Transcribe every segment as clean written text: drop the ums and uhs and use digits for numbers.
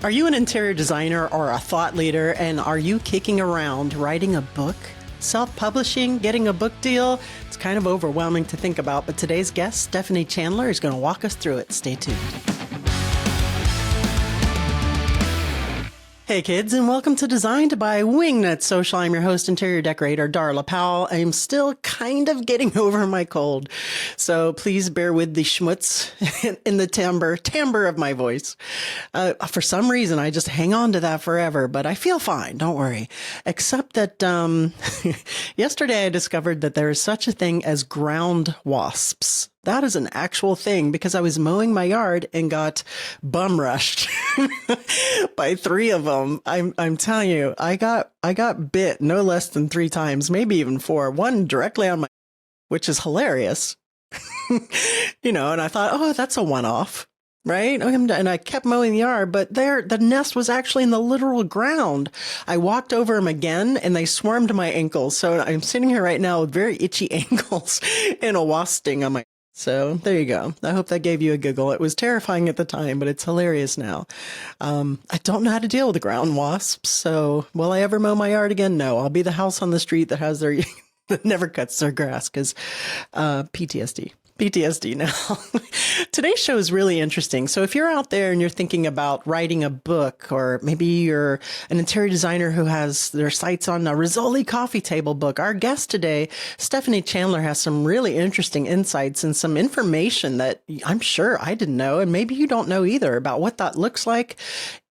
Are you an interior designer or a thought leader, and are you kicking around writing a book? Self-publishing, getting a book deal? It's kind of overwhelming to think about, but today's guest, Stephanie Chandler, is going to walk us through it. Stay tuned. Hey kids, and welcome to Designed by Wingnut Social. I'm your host, interior decorator Darla Powell. I'm still kind of getting over my cold, so please bear with the schmutz in the timbre of my voice. For some reason, I just hang on to that forever, but I feel fine. Don't worry. Except that yesterday I discovered that there is such a thing as ground wasps. That is an actual thing because I was mowing my yard and got bum rushed by 3 of them. I'm telling you, I got bit no less than 3 times, maybe even 4. One directly on my, which is hilarious, and I thought, oh, that's a one-off, right? And I kept mowing the yard, but the nest was actually in the literal ground. I walked over them again and they swarmed my ankles. So I'm sitting here right now with very itchy ankles and a wasp sting on my. So there you go. I hope that gave you a giggle. It was terrifying at the time, but it's hilarious now. I don't know how to deal with the ground wasps. So will I ever mow my yard again? No, I'll be the house on the street that has that never cuts their grass because PTSD now. Today's show is really interesting. So if you're out there and you're thinking about writing a book, or maybe you're an interior designer who has their sights on a Rizzoli coffee table book, our guest today, Stephanie Chandler, has some really interesting insights and some information that I'm sure I didn't know, and maybe you don't know either, about what that looks like.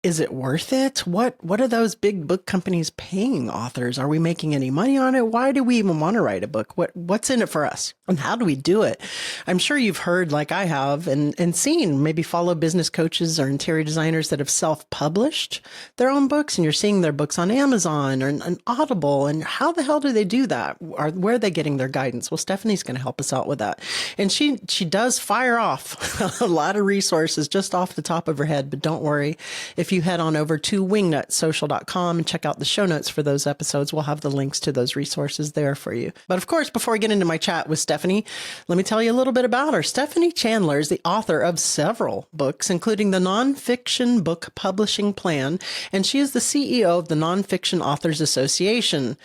Is it worth it? What are those big book companies paying authors? Are we making any money on it? Why do we even want to write a book? What's in it for us? And how do we do it? I'm sure you've heard, like I have, and seen, maybe follow business coaches or interior designers that have self-published their own books, and you're seeing their books on Amazon or on Audible. And how the hell do they do that? Where are they getting their guidance? Well, Stephanie's going to help us out with that. And she does fire off a lot of resources just off the top of her head, but don't worry. If you head on over to wingnutsocial.com and check out the show notes for those episodes, we'll have the links to those resources there for you. But of course, before I get into my chat with Stephanie, let me tell you a little bit about her. Stephanie Chandler is the author of several books, including the Nonfiction Book Publishing Plan, and she is the CEO of the Nonfiction Authors Association,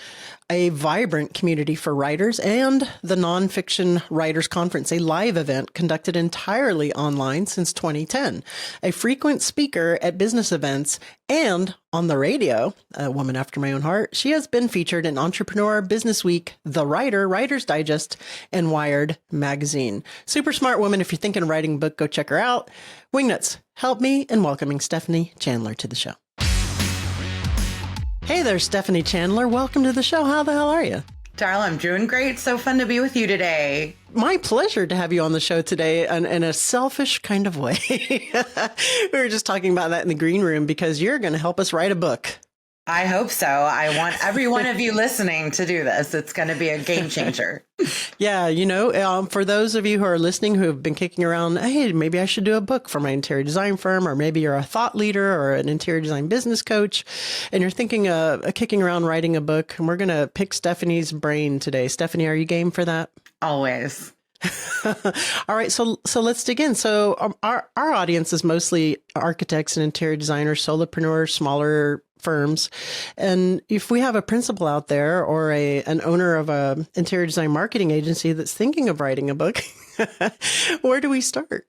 a vibrant community for writers, and the Nonfiction Writers Conference, a live event conducted entirely online since 2010. A frequent speaker at business events and on the radio, a woman after my own heart, she has been featured in Entrepreneur, BusinessWeek, The Writer, Writer's Digest, and Wired magazine. Super smart woman. If you're thinking of writing a book, go check her out. Wingnuts, help me in welcoming Stephanie Chandler to the show. Hey there, Stephanie Chandler. Welcome to the show. How the hell are you? Darla, I'm doing great. So fun to be with you today. My pleasure to have you on the show today in a selfish kind of way. We were just talking about that in the green room because you're going to help us write a book. I hope so. I want every one of you listening to do this. It's going to be a game changer. Yeah, for those of you who are listening who have been kicking around, hey, maybe I should do a book for my interior design firm, or maybe you're a thought leader or an interior design business coach, and you're thinking of kicking around writing a book, and we're going to pick Stephanie's brain today. Stephanie, are you game for that? Always. All right. So let's dig in. So our audience is mostly architects and interior designers, solopreneurs, smaller firms. And if we have a principal out there or an owner of a interior design marketing agency that's thinking of writing a book, where do we start?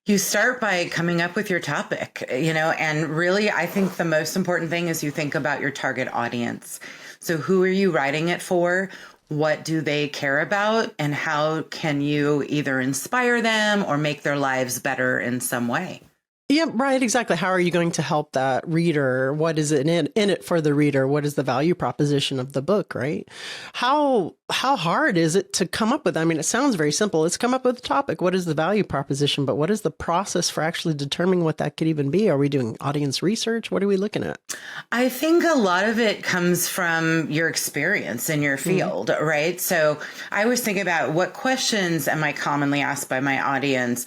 You start by coming up with your topic, and really, I think the most important thing is you think about your target audience. So who are you writing it for? What do they care about? And how can you either inspire them or make their lives better in some way? Yeah, right. Exactly. How are you going to help that reader? What is it in it for the reader? What is the value proposition of the book, right? How hard is it to come up with? I mean, it sounds very simple. Let's come up with a topic. What is the value proposition? But what is the process for actually determining what that could even be? Are we doing audience research? What are we looking at? I think a lot of it comes from your experience in your field, right? So I always think about what questions am I commonly asked by my audience?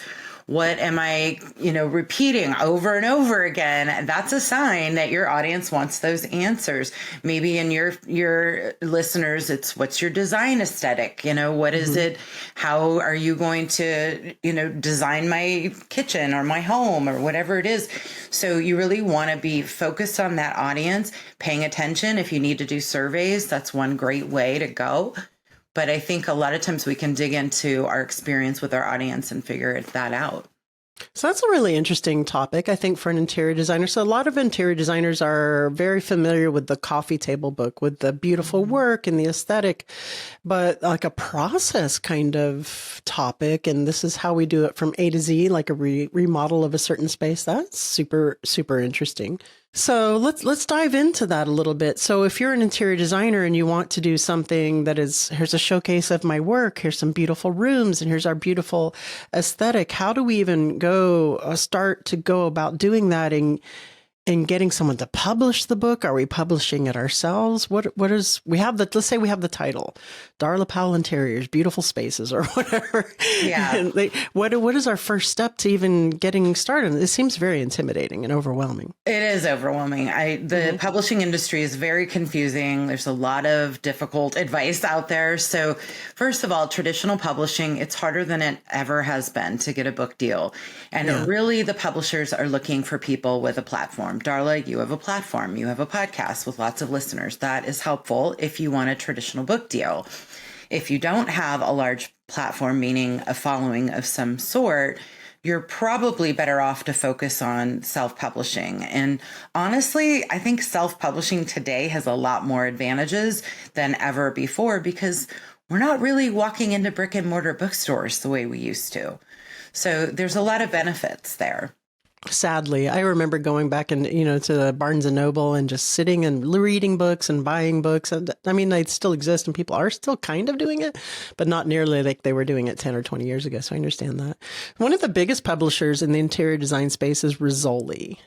What am I, repeating over and over again? That's a sign that your audience wants those answers. Maybe in your listeners, it's what's your design aesthetic? What is it? How are you going to, design my kitchen or my home or whatever it is? So you really want to be focused on that audience, paying attention. If you need to do surveys, that's one great way to go. But I think a lot of times we can dig into our experience with our audience and figure that out. So that's a really interesting topic, I think, for an interior designer. So a lot of interior designers are very familiar with the coffee table book, with the beautiful work and the aesthetic, but like a process kind of topic. And this is how we do it from A to Z, like a remodel of a certain space. That's super, super interesting. So let's dive into that a little bit. So if you're an interior designer and you want to do something that is, here's a showcase of my work, here's some beautiful rooms, and here's our beautiful aesthetic, how do we even start to go about doing that and getting someone to publish the book? Are we publishing it ourselves? Let's say we have the title, Darla Powell Interiors, Beautiful Spaces, or whatever. Yeah. What is our first step to even getting started? It seems very intimidating and overwhelming. It is overwhelming. The publishing industry is very confusing. There's a lot of difficult advice out there. So first of all, traditional publishing, it's harder than it ever has been to get a book deal. And really the publishers are looking for people with a platform. Darla, you have a platform. You have a podcast with lots of listeners. That is helpful if you want a traditional book deal. If you don't have a large platform, meaning a following of some sort, you're probably better off to focus on self-publishing. And honestly, I think self-publishing today has a lot more advantages than ever before because we're not really walking into brick and mortar bookstores the way we used to. So there's a lot of benefits there. Sadly, I remember going back and, to the Barnes and Noble and just sitting and reading books and buying books. And I mean, they still exist and people are still kind of doing it, but not nearly like they were doing it 10 or 20 years ago. So I understand that. One of the biggest publishers in the interior design space is Rizzoli.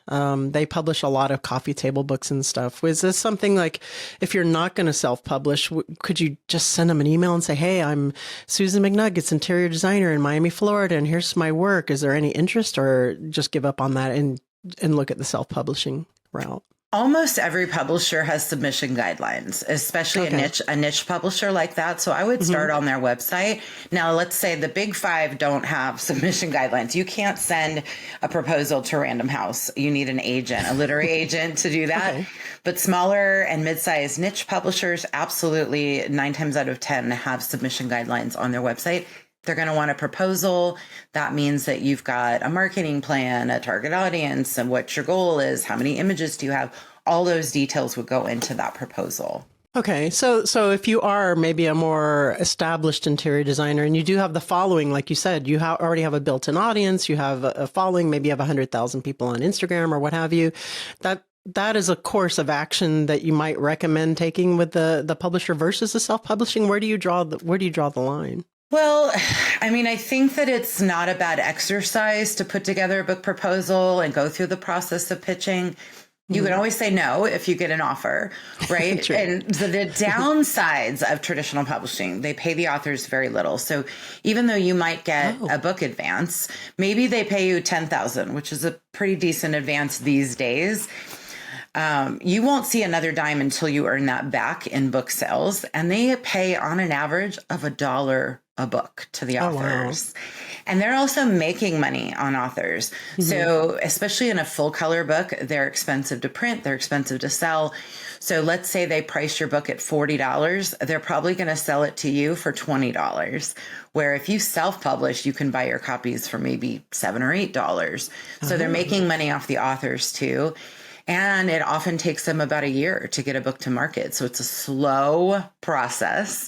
They publish a lot of coffee table books and stuff. Is this something like, if you're not going to self-publish, could you just send them an email and say, hey, I'm Susan McNuggets, interior designer in Miami, Florida, and here's my work. Is there any interest, or just give up on that and look at the self-publishing route? Almost every publisher has submission guidelines, especially a niche publisher like that. So I would start on their website. Now, let's say the big five don't have submission guidelines. You can't send a proposal to Random House. You need an agent, a literary agent to do that. But smaller and mid-sized niche publishers, absolutely 9 times out of 10 have submission guidelines on their website. They're going to want a proposal. That means that you've got a marketing plan, a target audience, and what your goal is. How many images do you have? All those details would go into that proposal. Okay. So if you are maybe a more established interior designer and you do have the following, like you said, you already have a built-in audience, you have a following, maybe you have 100,000 people on Instagram or what have you, that is a course of action that you might recommend taking with the publisher versus the self-publishing. Where do you draw the line? Well, I mean, I think that it's not a bad exercise to put together a book proposal and go through the process of pitching. You can always say no if you get an offer, right? And the downsides of traditional publishing, they pay the authors very little. So even though you might get a book advance, maybe they pay you $10,000, which is a pretty decent advance these days. You won't see another dime until you earn that back in book sales. And they pay on an average of $1 a book to the authors. Wow. And they're also making money on authors. So especially in a full color book, they're expensive to print, they're expensive to sell. So let's say they price your book at $40. They're probably going to sell it to you for $20. Where if you self-publish, you can buy your copies for maybe $7 or $8. So they're making money off the authors too. And it often takes them about a year to get a book to market. So it's a slow process.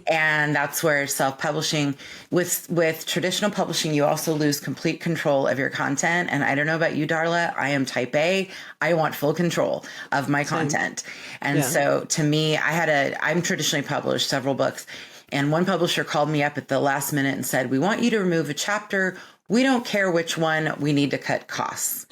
And that's where self-publishing, with traditional publishing, you also lose complete control of your content. And I don't know about you, Darla, I am type A. I want full control of my content. And so to me, I'm traditionally published several books. And one publisher called me up at the last minute and said, we want you to remove a chapter. We don't care which one. We need to cut costs.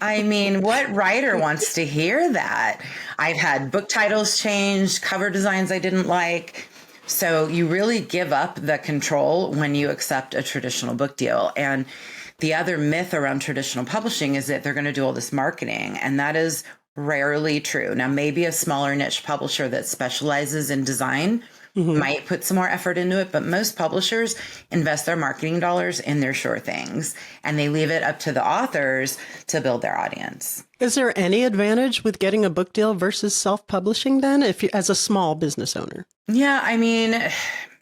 I mean, what writer wants to hear that? I've had book titles changed, cover designs I didn't like, So you really give up the control when you accept a traditional book deal. And the other myth around traditional publishing is that they're going to do all this marketing, and that is rarely true. Now, maybe a smaller niche publisher that specializes in design might put some more effort into it, but most publishers invest their marketing dollars in their sure things, and they leave it up to the authors to build their audience. Is there any advantage with getting a book deal versus self-publishing then, if you, as a small business owner? Yeah, I mean,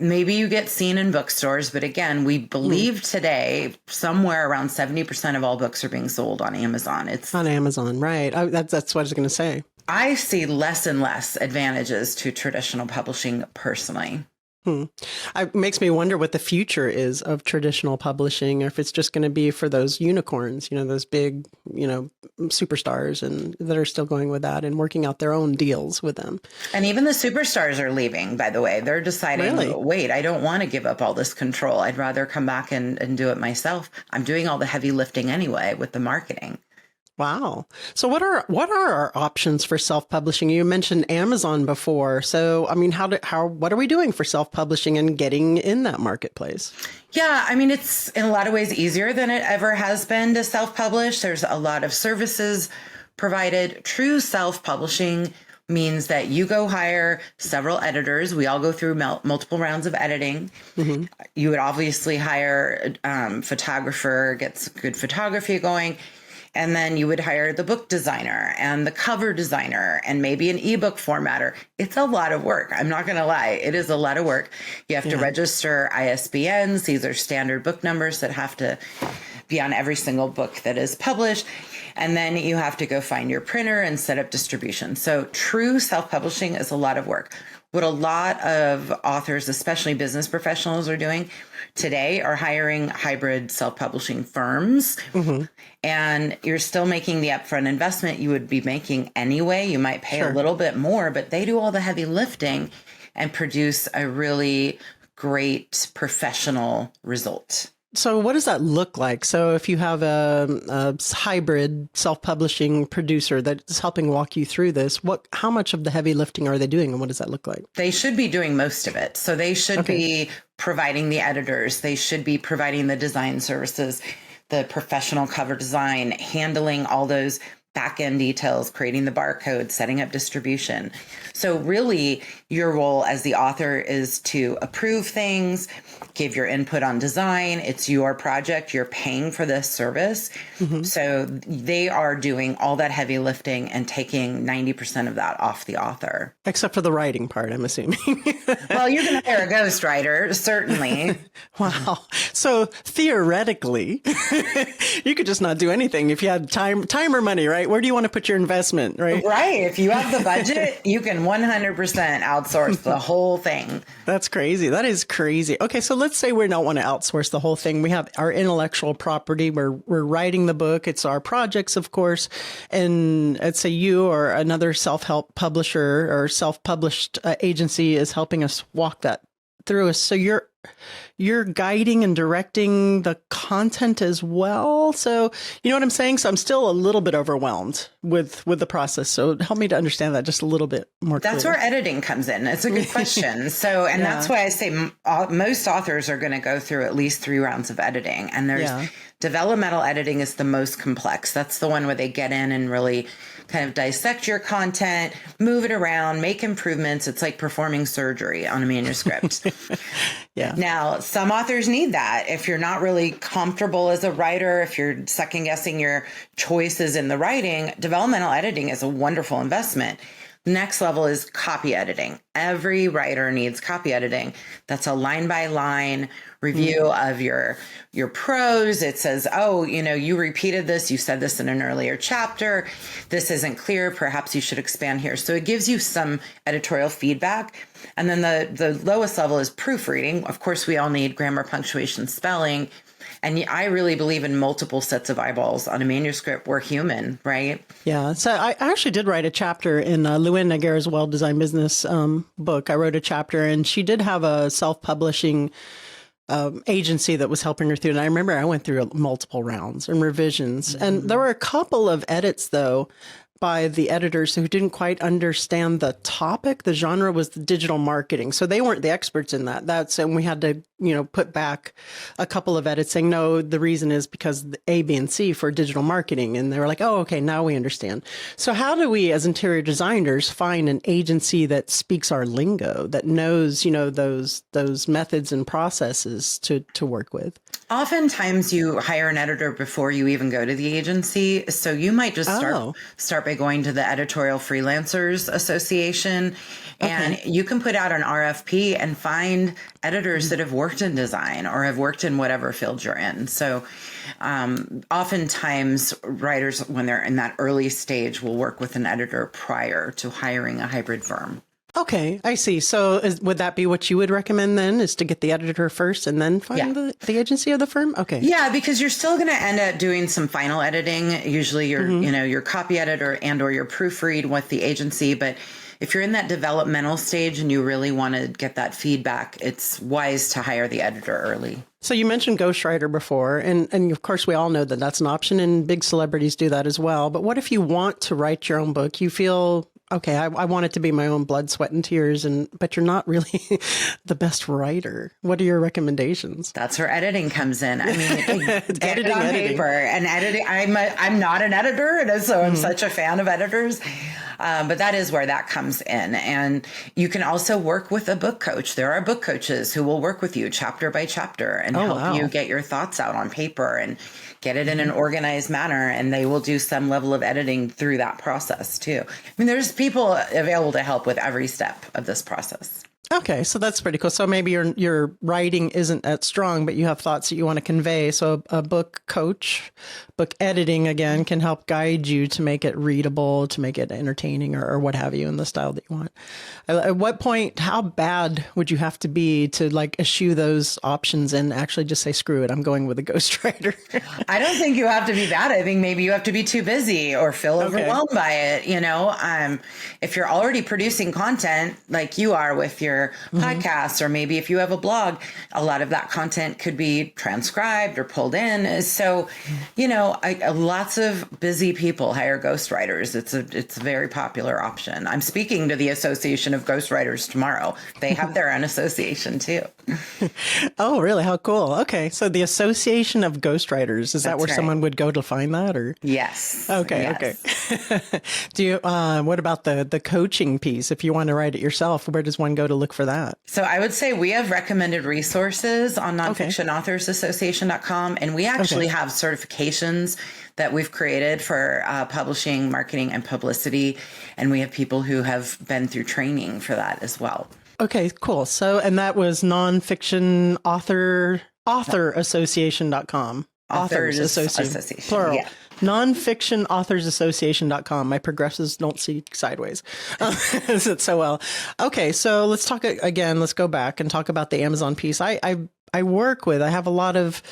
maybe you get seen in bookstores, but again, we believe today somewhere around 70% of all books are being sold on Amazon. It's on Amazon, right? That's what I was going to say. I see less and less advantages to traditional publishing personally. It makes me wonder what the future is of traditional publishing, or if it's just going to be for those unicorns, those big, superstars and that are still going with that and working out their own deals with them. And even the superstars are leaving, by the way. They're deciding, Really? Wait, I don't want to give up all this control. I'd rather come back and do it myself. I'm doing all the heavy lifting anyway with the marketing. Wow. So what are our options for self-publishing? You mentioned Amazon before. So, I mean, what are we doing for self-publishing and getting in that marketplace? Yeah, I mean, it's in a lot of ways easier than it ever has been to self-publish. There's a lot of services provided. True self-publishing means that you go hire several editors. We all go through multiple rounds of editing. You would obviously hire a photographer, gets good photography going. And then you would hire the book designer and the cover designer and maybe an ebook formatter. It's a lot of work. I'm not going to lie. It is a lot of work. You have to register ISBNs. These are standard book numbers that have to be on every single book that is published. And then you have to go find your printer and set up distribution. So true self-publishing is a lot of work. What a lot of authors, especially business professionals, are doing today are hiring hybrid self-publishing firms. And you're still making the upfront investment you would be making anyway. You might pay a little bit more, but they do all the heavy lifting and produce a really great professional result. So what does that look like? So if you have a hybrid self-publishing producer that's helping walk you through this, how much of the heavy lifting are they doing, and what does that look like? They should be doing most of it. So they should be providing the editors. They should be providing the design services, the professional cover design, handling all those back-end details, creating the barcode, setting up distribution. So really, your role as the author is to approve things, give your input on design. It's your project. You're paying for this service. So they are doing all that heavy lifting and taking 90% of that off the author. Except for the writing part, I'm assuming. Well, you're going to hire a ghostwriter, certainly. Wow. So theoretically, you could just not do anything if you had time or money, right? Where do you want to put your investment, right? Right. If you have the budget, you can 100% outsource the whole thing. That's crazy. That is crazy. Okay, so let's say we don't want to outsource the whole thing. We have our intellectual property. We're writing the book. It's our projects, of course. And let's say you or another self-help publisher or self-published agency is helping us walk that through us. So you're guiding and directing the content as well. So you know what I'm saying? So I'm still a little bit overwhelmed with the process. So help me to understand that just a little bit more clearly. That's where editing comes in. It's a good question. So, and that's why I say most authors are going to go through at least 3 rounds of editing. And there's developmental editing is the most complex. That's the one where they get in and really kind of dissect your content, move it around, make improvements. It's like performing surgery on a manuscript. Now, some authors need that. If you're not really comfortable as a writer, if you're second guessing your choices in the writing, developmental editing is a wonderful investment. Next level is copy editing. Every writer needs copy editing. That's a line by line review of your prose. It says, oh, you repeated this. You said this in an earlier chapter. This isn't clear. Perhaps you should expand here. So it gives you some editorial feedback. And then the lowest level is proofreading. Of course, we all need grammar, punctuation, spelling. And I really believe in multiple sets of eyeballs on a manuscript. We're human, right? Yeah. So I actually did write a chapter in Luann Nagara's Well-Designed Business book. I wrote a chapter, and she did have a self-publishing agency that was helping her through. And I remember I went through multiple rounds and revisions. And there were a couple of edits, though, by the editors who didn't quite understand the topic. The genre was the digital marketing. So they weren't the experts in that. And we had to, put back a couple of edits saying, no, the reason is because the A, B, and C for digital marketing. And they were like, oh, okay, now we understand. So how do we as interior designers find an agency that speaks our lingo, that knows, those methods and processes to work with? Oftentimes you hire an editor before you even go to the agency. So you might just start by going to the Editorial Freelancers Association, and you can put out an RFP and find editors that have worked in design or have worked in whatever field you're in. So oftentimes writers, when they're in that early stage, will work with an editor prior to hiring a hybrid firm. Okay, I see. So would that be what you would recommend then, is to get the editor first and then find the agency or the firm? Okay. Yeah, because you're still going to end up doing some final editing. Usually your, your copy editor and or your proofread with the agency. But if you're in that developmental stage and you really want to get that feedback, it's wise to hire the editor early. So you mentioned ghostwriter before, and of course we all know that that's an option, and big celebrities do that as well. But what if you want to write your own book? You feel, okay, I want it to be my own blood, sweat, and tears, but you're not really the best writer. What are your recommendations? That's where editing comes in. I mean, get it on paper and editing. I'm not an editor, and so I'm such a fan of editors. But that is where that comes in. And you can also work with a book coach. There are book coaches who will work with you chapter by chapter and help you get your thoughts out on paper and get it in an organized manner. And they will do some level of editing through that process too. I mean, there's people available to help with every step of this process. Okay, so that's pretty cool. So maybe your writing isn't that strong, but you have thoughts that you want to convey. So a book coach, book editing, again, can help guide you to make it readable, to make it entertaining, or what have you, in the style that you want. At what point, how bad would you have to be to eschew those options and actually just say, screw it, I'm going with a ghostwriter? I don't think you have to be bad. I think maybe you have to be too busy or feel overwhelmed by it. If you're already producing content like you are with your podcasts, or maybe if you have a blog, a lot of that content could be transcribed or pulled in. So, lots of busy people hire ghostwriters. It's a very popular option. I'm speaking to the Association of Ghostwriters tomorrow. They have their own association too. Oh, really? How cool. Okay. So the Association of Ghostwriters, is that where someone would go to find that, or? Yes. Okay. Yes. Okay. Do you, what about the coaching piece? If you want to write it yourself, where does one go to look for that? So I would say we have recommended resources on Nonfiction Authors Association.com, and we actually have certifications that we've created for publishing, marketing, and publicity. And we have people who have been through training for that as well. Okay, cool. So, and that was Nonfiction Author Association.com. Authors Association. Plural. Yeah. Nonfiction Authors Association.com. My progressives don't see sideways. Is it so well? Okay, so let's talk again. Let's go back and talk about the Amazon piece. I have a lot of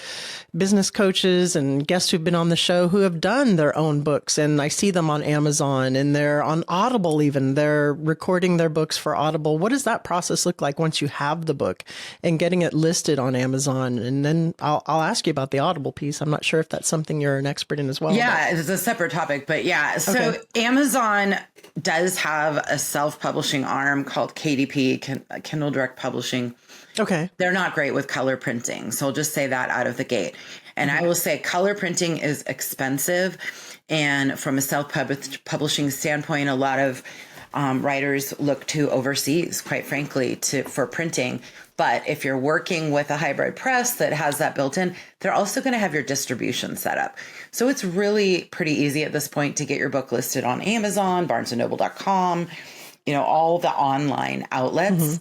business coaches and guests who've been on the show who have done their own books, and I see them on Amazon, and they're on Audible even. They're recording their books for Audible. What does that process look like once you have the book and getting it listed on Amazon? And then I'll ask you about the Audible piece. I'm not sure if that's something you're an expert in as well. Yeah, it's a separate topic, but yeah. So Amazon does have a self-publishing arm called KDP, Kindle Direct Publishing. Okay. They're not great with color printing. So I'll just say that out of the gate. And I will say color printing is expensive. And from a self-publishing standpoint, a lot of writers look to overseas, quite frankly, for printing. But if you're working with a hybrid press that has that built in, they're also going to have your distribution set up. So it's really pretty easy at this point to get your book listed on Amazon, BarnesandNoble.com, all the online outlets.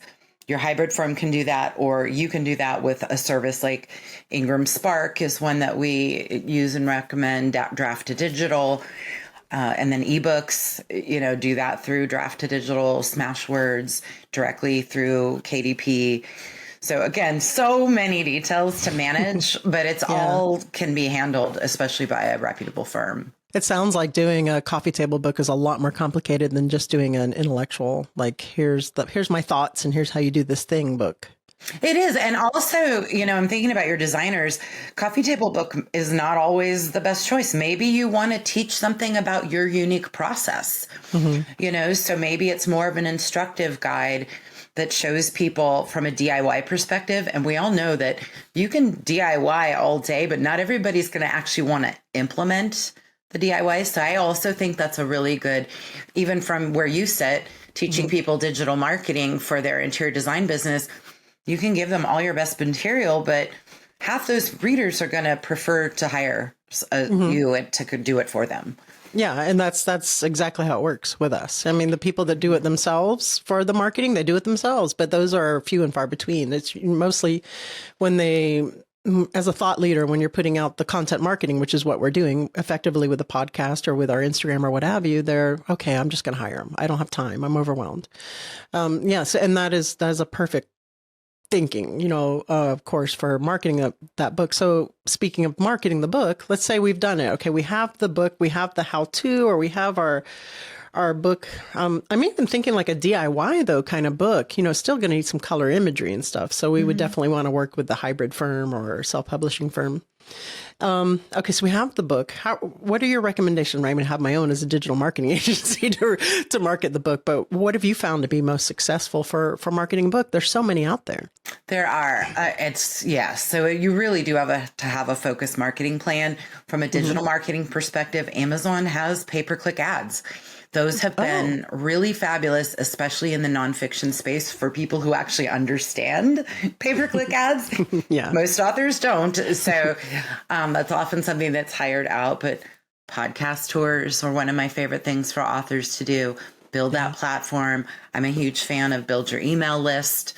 Your hybrid firm can do that, or you can do that with a service like Ingram Spark is one that we use and recommend, Draft to Digital. And then ebooks, do that through Draft to Digital, Smashwords, directly through KDP. So again, so many details to manage, but it's all can be handled, especially by a reputable firm. It sounds like doing a coffee table book is a lot more complicated than just doing an intellectual, here's my thoughts and here's how you do this thing book. It is. And also, I'm thinking about your designers. Coffee table book is not always the best choice. Maybe you want to teach something about your unique process, so maybe it's more of an instructive guide that shows people from a DIY perspective. And we all know that you can DIY all day, but not everybody's going to actually want to implement the DIY. So I also think that's a really good, even from where you sit, teaching people digital marketing for their interior design business. You can give them all your best material, but half those readers are going to prefer to hire you and to do it for them. Yeah, and that's exactly how it works with us. I mean, the people that do it themselves for the marketing, they do it themselves, but those are few and far between. It's mostly when they, as a thought leader, when you're putting out the content marketing, which is what we're doing effectively with the podcast or with our Instagram or what have you, they're, okay, I'm just going to hire them. I don't have time. I'm overwhelmed. Yes, and that is a perfect thinking, of course, for marketing that book. So speaking of marketing the book, let's say we've done it. Okay, we have the book, we have the how-to, or we have our book. I'm even thinking like a DIY though kind of book, still going to need some color imagery and stuff. So we would definitely want to work with the hybrid firm or self-publishing firm. Okay, so we have the book. What are your recommendations? I'm going to have my own as a digital marketing agency to market the book. But what have you found to be most successful for marketing a book? There's so many out there. There are. So you really do have to have a focused marketing plan. From a digital marketing perspective, Amazon has pay-per-click ads. Those have been really fabulous, especially in the nonfiction space for people who actually understand pay-per-click ads. Yeah. Most authors don't. So that's often something that's hired out. But podcast tours are one of my favorite things for authors to do. Build that platform. I'm a huge fan of build your email list,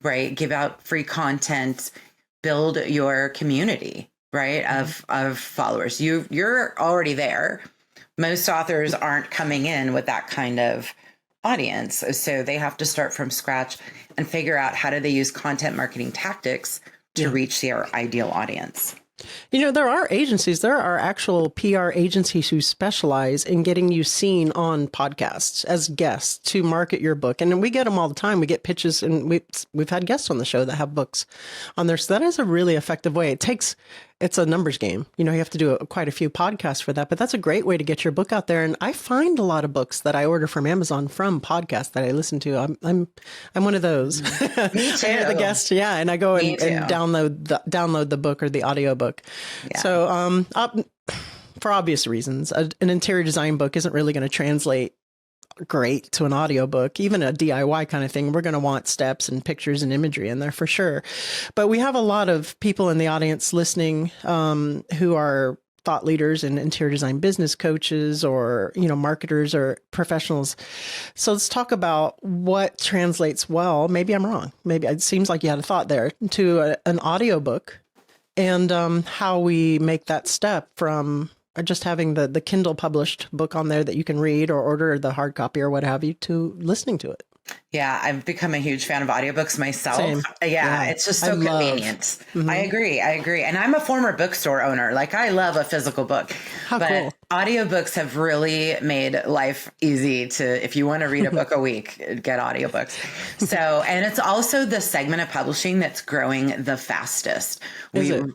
right? Give out free content, build your community, right? Of followers. You're already there. Most authors aren't coming in with that kind of audience. So they have to start from scratch and figure out how do they use content marketing tactics to reach their ideal audience. There are agencies, there are actual PR agencies who specialize in getting you seen on podcasts as guests to market your book. And we get them all the time. We get pitches, and we've had guests on the show that have books on there. So that is a really effective way. It's a numbers game. You have to do quite a few podcasts for that, but that's a great way to get your book out there. And I find a lot of books that I order from Amazon from podcasts that I listen to. I'm one of those. Me too. I hear the guest, and I go and download the book or the audiobook. Yeah. So, for obvious reasons, an interior design book isn't really going to translate great to an audiobook, even a DIY kind of thing. We're going to want steps and pictures and imagery in there for sure. But we have a lot of people in the audience listening who are thought leaders and interior design business coaches or, marketers or professionals. So let's talk about what translates well. Maybe I'm wrong. Maybe it seems like you had a thought there to an audiobook and how we make that step from just having the Kindle published book on there that you can read or order the hard copy or what have you to listening to it. Yeah, I've become a huge fan of audiobooks myself. Same. Yeah, it's just so convenient. I agree. And I'm a former bookstore owner. Like, I love a physical book. How cool. Audiobooks have really made life easy if you want to read a book a week, get audiobooks. So, and it's also the segment of publishing that's growing the fastest.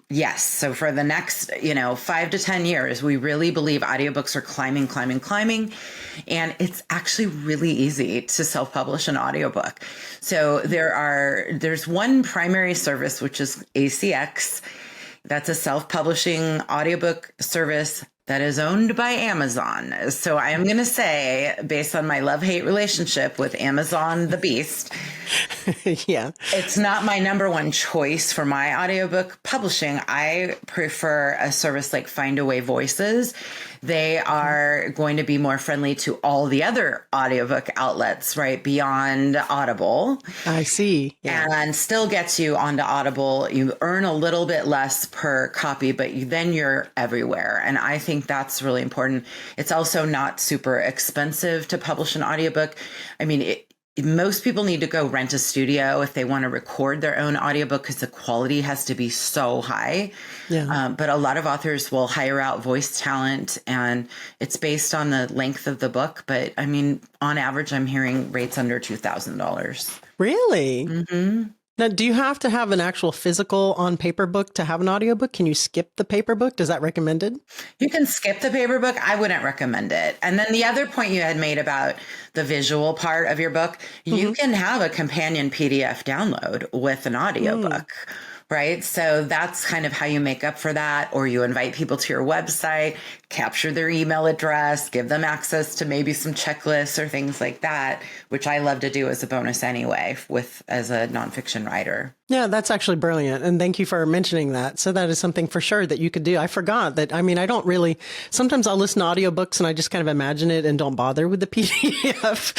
Yes. So for the next, 5 to 10 years, we really believe audiobooks are climbing. And it's actually really easy to self-publish an audiobook. So there's one primary service, which is ACX. That's a self-publishing audiobook service that is owned by Amazon. So I am going to say, based on my love-hate relationship with Amazon, the beast, it's not my number one choice for my audiobook publishing. I prefer a service like Findaway Voices. They are going to be more friendly to all the other audiobook outlets, right? Beyond Audible. I see. Yeah. And still gets you onto Audible. You earn a little bit less per copy, but then you're everywhere. And I think that's really important. It's also not super expensive to publish an audiobook. I mean, most people need to go rent a studio if they want to record their own audiobook because the quality has to be so high. Yeah. But a lot of authors will hire out voice talent, and it's based on the length of the book. But I mean, on average, I'm hearing rates under $2,000. Really? Mm-hmm. Now, do you have to have an actual physical on paper book to have an audiobook? Can you skip the paper book? Is that recommended? You can skip the paper book. I wouldn't recommend it. And then the other point you had made about the visual part of your book, you can have a companion PDF download with an audiobook. Right. So that's kind of how you make up for that. Or you invite people to your website, capture their email address, give them access to maybe some checklists or things like that, which I love to do as a bonus anyway, as a nonfiction writer. Yeah, that's actually brilliant. And thank you for mentioning that. So that is something for sure that you could do. I forgot that. I mean, I don't really, sometimes I'll listen to audiobooks and I just kind of imagine it and don't bother with the PDF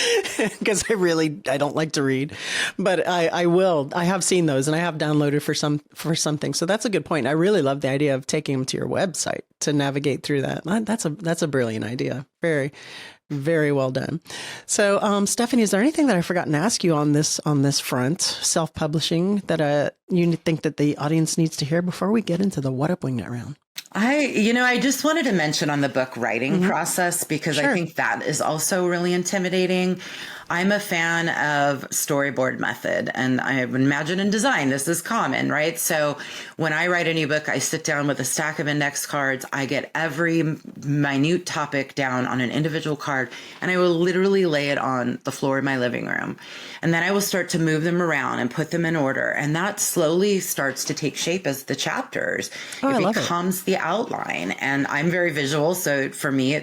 because I don't like to read, but I will. I have seen those and I have downloaded for something. So that's a good point. I really love the idea of taking them to your website to navigate through that. That's a brilliant idea. Very, very well done. So, Stephanie, is there anything that I've forgotten to ask you on this front, self-publishing, that you think that the audience needs to hear before we get into the What Up Wingnut round? I just wanted to mention on the book writing process, because I think that is also really intimidating. I'm a fan of storyboard method, and I imagine in design, this is common, right? So when I write a new book, I sit down with a stack of index cards. I get every minute topic down on an individual card, and I will literally lay it on the floor of my living room. And then I will start to move them around and put them in order. And that slowly starts to take shape as the chapters. It becomes the outline. And I'm very visual. So for me,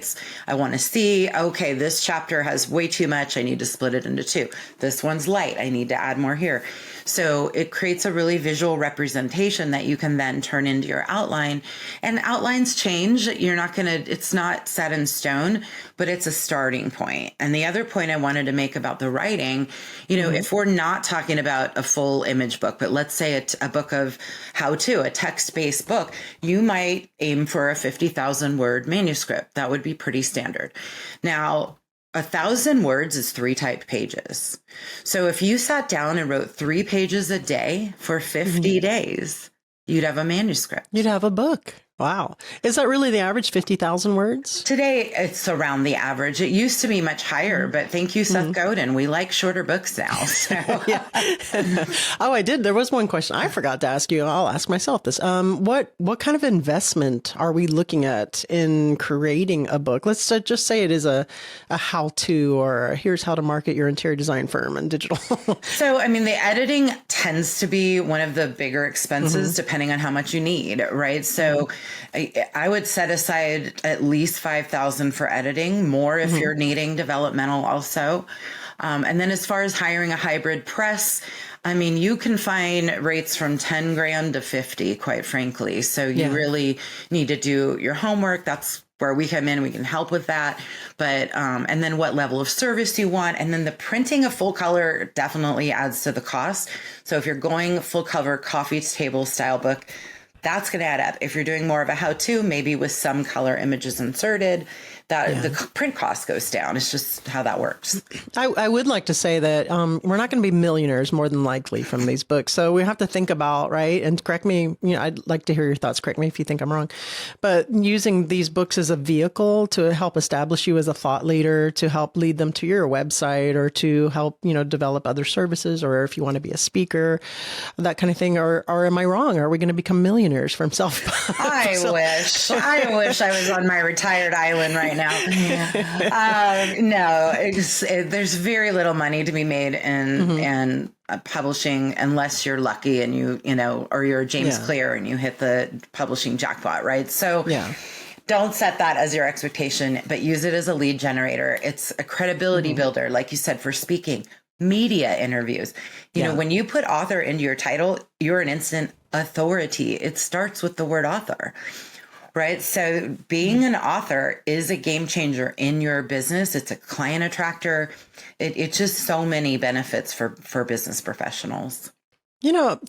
I want to see, okay, this chapter has way too much. I need to split it into two. This one's light. I need to add more here. So it creates a really visual representation that you can then turn into your outline. And outlines change. It's not set in stone, but it's a starting point. And the other point I wanted to make about the writing, if we're not talking about a full image book, but let's say it's a book of how-to, a text-based book, you might aim for a 50,000 word manuscript. That would be pretty standard. Now, 1,000 words is 3 type pages. So if you sat down and wrote 3 pages a day for 50 days, you'd have a manuscript. You'd have a book. Wow. Is that really the average, 50,000 words? Today, it's around the average. It used to be much higher, but thank you, Seth Godin. We like shorter books now. So. Oh, I did. There was one question I forgot to ask you. I'll ask myself this. What kind of investment are we looking at in creating a book? Let's just say it is a how-to, or here's how to market your interior design firm and digital. So, the editing tends to be one of the bigger expenses, depending on how much you need, right? So I would set aside at least 5,000 for editing, more if you're needing developmental also. And then as far as hiring a hybrid press, you can find rates from 10 grand to 50, quite frankly. So you really need to do your homework. That's where we come in. We can help with that. But, and then what level of service you want. And then the printing of full color definitely adds to the cost. So if you're going full cover coffee table style book, that's going to add up. If you're doing more of a how-to, maybe with some color images inserted, the print cost goes down. It's just how that works. I would like to say that we're not going to be millionaires more than likely from these books. So we have to think about, right? And correct me, I'd like to hear your thoughts. Correct me if you think I'm wrong. But using these books as a vehicle to help establish you as a thought leader, to help lead them to your website, or to help, develop other services, or if you want to be a speaker, that kind of thing. Or am I wrong? Are we going to become millionaires from self? I wish I was on my retired island right now. No, there's very little money to be made in publishing, unless you're lucky and or you're James Clear and you hit the publishing jackpot, right? So don't set that as your expectation, but use it as a lead generator. It's a credibility builder, like you said, for speaking, media interviews. You know, when you put author into your title, you're an instant authority. It starts with the word author. Right. So being an author is a game changer in your business. It's a client attractor. It's just so many benefits for business professionals.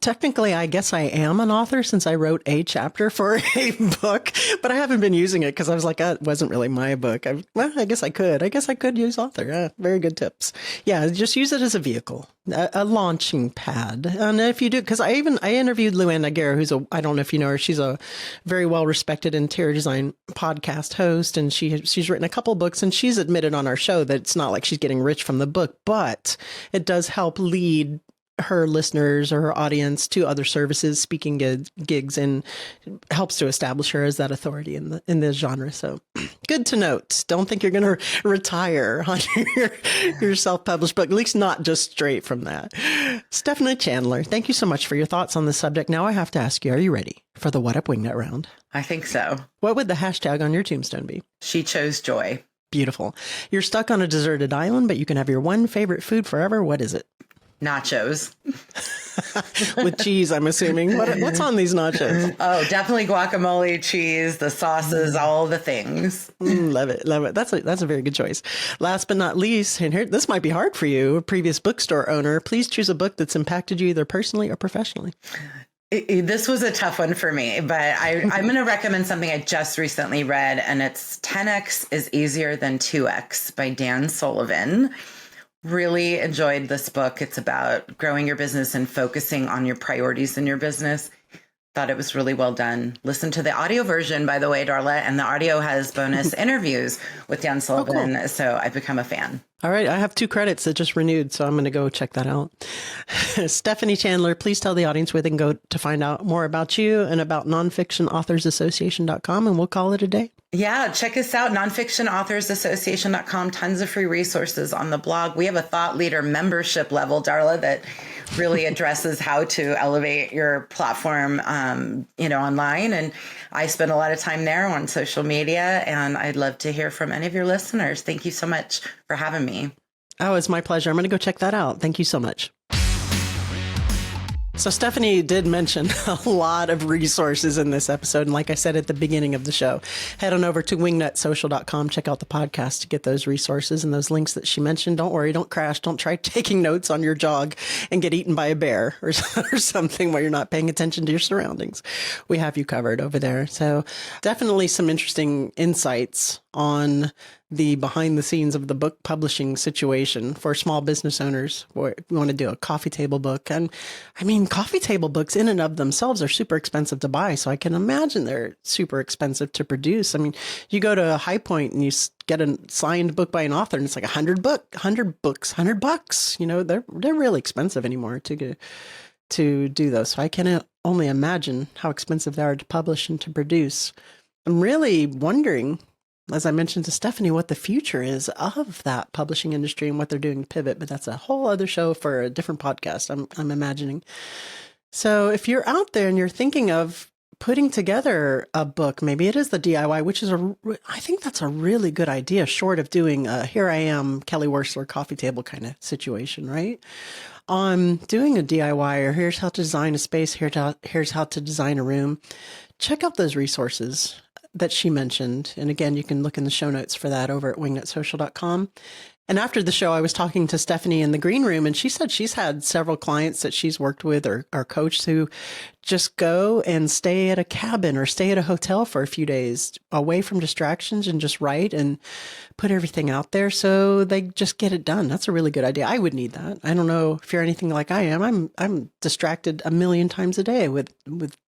Technically, I guess I am an author since I wrote a chapter for a book, but I haven't been using it because I was like, it wasn't really my book. I guess I could use author. Very good tips. Yeah, just use it as a vehicle, a launching pad. And if you do, because I interviewed Luann Nagara, I don't know if you know her, she's a very well-respected interior design podcast host, and she's written a couple books, and she's admitted on our show that it's not like she's getting rich from the book, but it does help lead her listeners or her audience to other services, speaking gigs, and helps to establish her as that authority in the genre. So good to note. Don't think you're going to retire on your self-published book, at least not just straight from that. Stephanie Chandler, thank you so much for your thoughts on the subject. Now I have to ask you, are you ready for the What Up Wingnut round? I think so. What would the hashtag on your tombstone be? She chose joy. Beautiful. You're stuck on a deserted island, but you can have your one favorite food forever. What is it? Nachos. With cheese, I'm assuming. What's on these nachos? Oh, definitely guacamole, cheese, the sauces, all the things. Love it. Love it. That's a very good choice. Last but not least, and here, this might be hard for you, a previous bookstore owner, please choose a book that's impacted you either personally or professionally. This was a tough one for me, but I'm going to recommend something I just recently read, and it's 10X is Easier Than 2X by Dan Sullivan. Really enjoyed this book. It's about growing your business and focusing on your priorities in your business. Thought it was really well done. Listen to the audio version, by the way, Darla, and the audio has bonus interviews with Dan Sullivan. Oh, cool. So I've become a fan. All right. I have 2 credits that just renewed, so I'm going to go check that out. Stephanie Chandler, please tell the audience where they can go to find out more about you and about nonfictionauthorsassociation.com, and we'll call it a day. Yeah, check us out, nonfictionauthorsassociation.com. Tons of free resources on the blog. We have a thought leader membership level, Darla, that really addresses how to elevate your platform, online. And I spend a lot of time there on social media, and I'd love to hear from any of your listeners. Thank you so much for having me. Oh, it's my pleasure. I'm going to go check that out. Thank you so much. So Stephanie did mention a lot of resources in this episode. And like I said at the beginning of the show, head on over to wingnutsocial.com, check out the podcast to get those resources and those links that she mentioned. Don't worry, don't crash. Don't try taking notes on your jog and get eaten by a bear or something where you're not paying attention to your surroundings. We have you covered over there. So definitely some interesting insights on the behind the scenes of the book publishing situation for small business owners who want to do a coffee table book. And I mean, coffee table books in and of themselves are super expensive to buy. So I can imagine they're super expensive to produce. I mean, you go to High Point and you get a signed book by an author and it's like $100. You know, they're really expensive anymore to do those. So I can only imagine how expensive they are to publish and to produce. I'm really wondering, as I mentioned to Stephanie, what the future is of that publishing industry and what they're doing to pivot. But that's a whole other show for a different podcast, I'm imagining. So if you're out there and you're thinking of putting together a book, maybe it is the DIY, which is I think that's a really good idea, short of doing a Here I Am, Kelly Wearstler coffee table kind of situation, right? Doing a DIY, or here's how to design a space, here's how to design a room. Check out those resources that she mentioned. And again, you can look in the show notes for that over at wingnutsocial.com. And after the show, I was talking to Stephanie in the green room, and she said she's had several clients that she's worked with or coached who just go and stay at a cabin or stay at a hotel for a few days away from distractions and just write and put everything out there so they just get it done. That's a really good idea. I would need that. I don't know if you're anything like I am. I'm distracted a million times a day with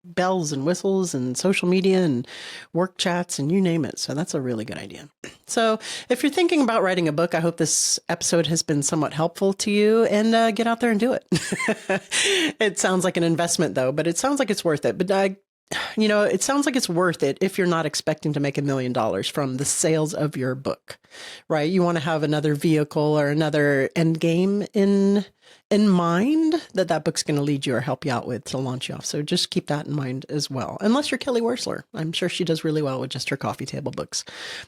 bells and whistles and social media and work chats and you name it. So that's a really good idea. So if you're thinking about writing a book, I hope this episode has been somewhat helpful to you, and get out there and do it. It sounds like an investment though, but it sounds like it's worth it. But it sounds like it's worth it if you're not expecting to make $1 million from the sales of your book, right? You want to have another vehicle or another end game in mind that book's going to lead you or help you out with to launch you off. So just keep that in mind as well. Unless you're Kelly Wearstler. I'm sure she does really well with just her coffee table books.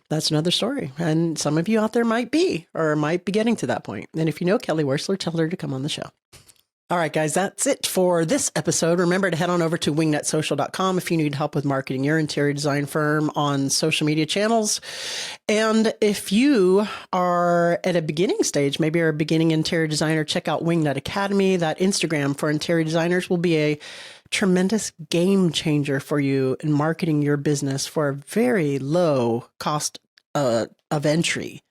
That's another story. And some of you out there might be getting to that point. And if you know Kelly Wearstler, tell her to come on the show. All right, guys, that's it for this episode. Remember to head on over to wingnutsocial.com if you need help with marketing your interior design firm on social media channels. And if you are at a beginning stage, maybe you're a beginning interior designer, check out Wingnut Academy. That Instagram for interior designers will be a tremendous game changer for you in marketing your business for a very low cost of entry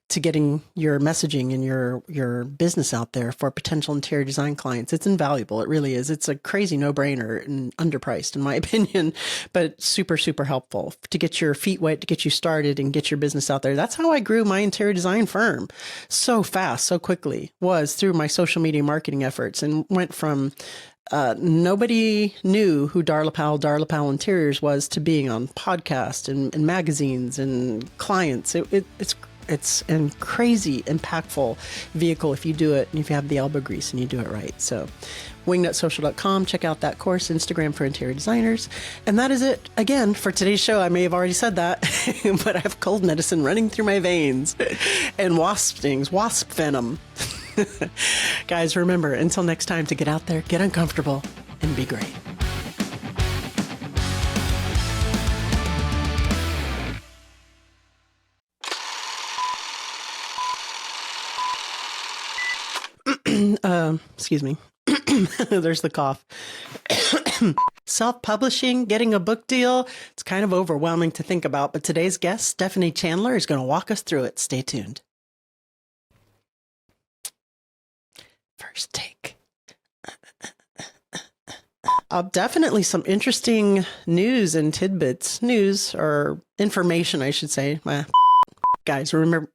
to getting your messaging and your business out there for potential interior design clients. It's invaluable. It really is. It's a crazy no-brainer and underpriced in my opinion, but super, super helpful to get your feet wet, to get you started and get your business out there. That's how I grew my interior design firm so fast, so quickly, was through my social media marketing efforts, and went from nobody knew who Darla Powell Interiors was to being on podcasts and magazines and clients. It's a crazy impactful vehicle if you do it and if you have the elbow grease and you do it right. So wingnutsocial.com, check out that course, Instagram for interior designers. And that is it again for today's show. I may have already said that, but I have cold medicine running through my veins and wasp stings, wasp venom. Guys, remember, until next time, to get out there, get uncomfortable, and be great. Excuse me. There's the cough. Self-publishing, getting a book deal, it's kind of overwhelming to think about, but today's guest, Stephanie Chandler, is going to walk us through it. Stay tuned. First take. Definitely some interesting news and tidbits. News, or information, I should say. Guys, remember